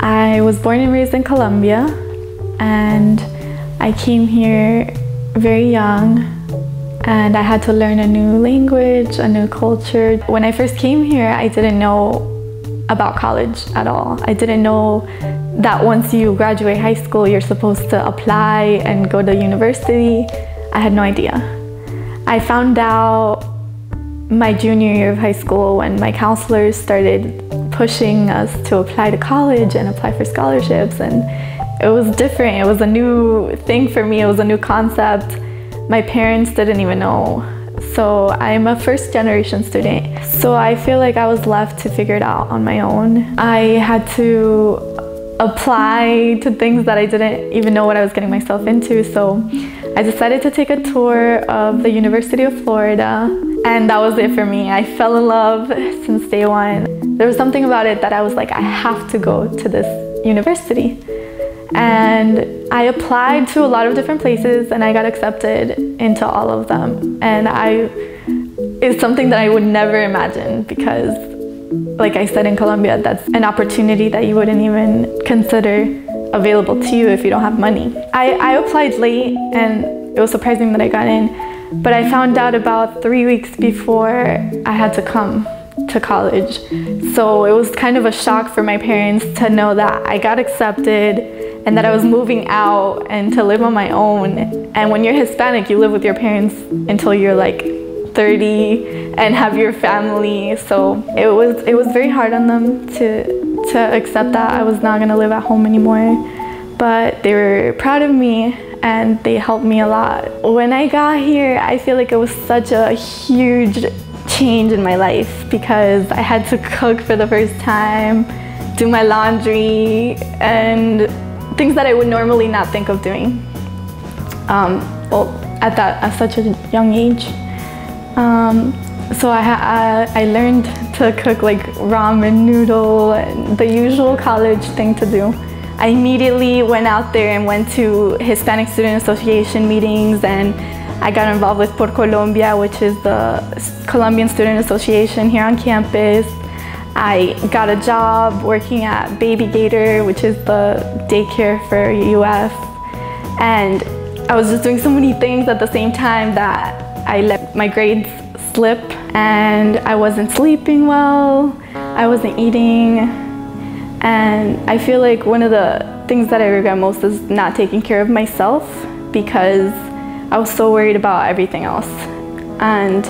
I was born and raised in Colombia, and I came here very young, and I had to learn a new language, a new culture. When I first came here, I didn't know about college at all. I didn't know that once you graduate high school, you're supposed to apply and go to university. I had no idea. I found out my junior year of high school when my counselors started pushing us to apply to college and apply for scholarships, and it was different. It was a new thing for me. It was a new concept. My parents didn't even know. So I'm a first generation student. So I feel like I was left to figure it out on my own. I had to apply to things that I didn't even know what I was getting myself into. So I decided to take a tour of the University of Florida, and that was it for me. I fell in love since day one. There was something about it that I was like, I have to go to this university. And I applied to a lot of different places, and I got accepted into all of them. And it's something that I would never imagine, because like I said, in Colombia, that's an opportunity that you wouldn't even consider available to you if you don't have money. I applied late, and it was surprising that I got in, but I found out about 3 weeks before I had to come to college. So it was kind of a shock for my parents to know that I got accepted and that I was moving out and to live on my own. And when you're Hispanic, you live with your parents until you're like 30 and have your family. So it was very hard on them to accept that I was not gonna live at home anymore. But they were proud of me, and they helped me a lot. When I got here, I feel like it was such a huge change in my life, because I had to cook for the first time, do my laundry, and things that I would normally not think of doing. Well, at such a young age. So I learned to cook like ramen noodle and the usual college thing to do. I immediately went out there and went to Hispanic Student Association meetings, and I got involved with Por Colombia, which is the Colombian Student Association here on campus. I got a job working at Baby Gator, which is the daycare for UF. And I was just doing so many things at the same time that I let my grades slip, and I wasn't sleeping well, I wasn't eating. And I feel like one of the things that I regret most is not taking care of myself, because I was so worried about everything else. And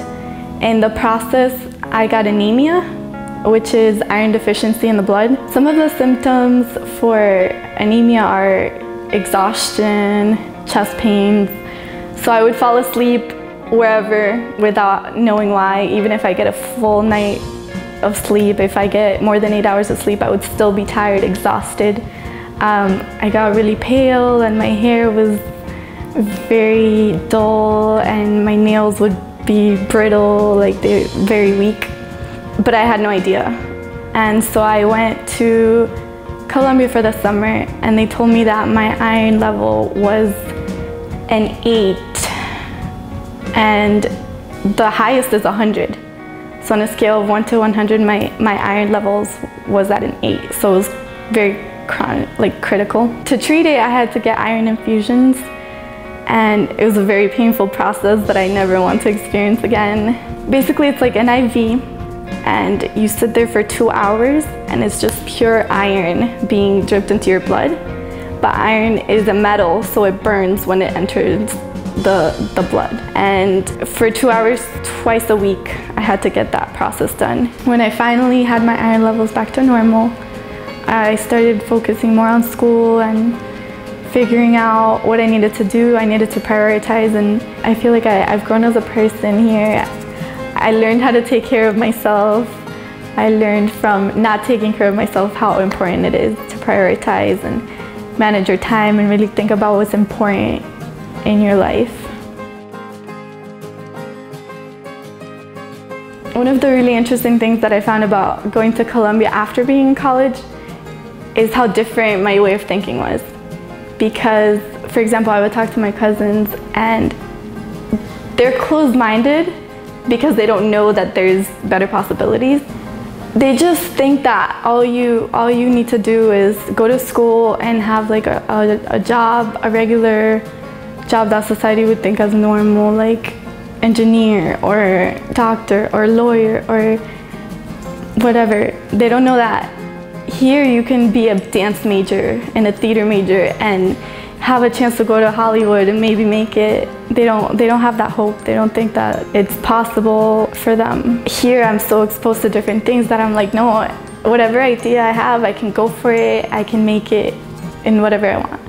in the process, I got anemia, which is iron deficiency in the blood. Some of the symptoms for anemia are exhaustion, chest pains. So I would fall asleep wherever without knowing why. Even if I get a full night of sleep, if I get more than 8 hours of sleep, I would still be tired, exhausted. I got really pale, and my hair was very dull, and my nails would be brittle, like they're very weak. But I had no idea. And so I went to Colombia for the summer, and they told me that my iron level was an 8, and the highest is 100. So on a scale of 1 to 100, my iron levels was at an 8. So it was very critical. To treat it, I had to get iron infusions, and it was a very painful process that I never want to experience again. Basically, it's like an IV, and you sit there for 2 hours, and it's just pure iron being dripped into your blood. But iron is a metal, so it burns when it enters the blood. And for 2 hours, twice a week, I had to get that process done. When I finally had my iron levels back to normal, I started focusing more on school and figuring out what I needed to do. I needed to prioritize, and I feel like I've grown as a person here. I learned how to take care of myself. I learned from not taking care of myself how important it is to prioritize and manage your time and really think about what's important in your life. One of the really interesting things that I found about going to Colombia after being in college is how different my way of thinking was. Because, for example, I would talk to my cousins, and they're closed-minded because they don't know that there's better possibilities. They just think that all you need to do is go to school and have like a job, a regular job that society would think as normal, like engineer or doctor or lawyer or whatever. They don't know that here you can be a dance major and a theater major and have a chance to go to Hollywood and maybe make it. They don't have that hope. They don't think that it's possible for them. Here I'm so exposed to different things that I'm like, no, whatever idea I have, I can go for it. I can make it in whatever I want.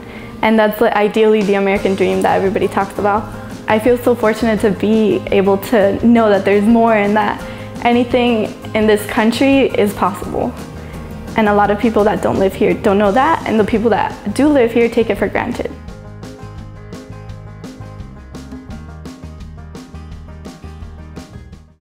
And that's like ideally the American dream that everybody talks about. I feel so fortunate to be able to know that there's more and that anything in this country is possible. And a lot of people that don't live here don't know that, and the people that do live here take it for granted.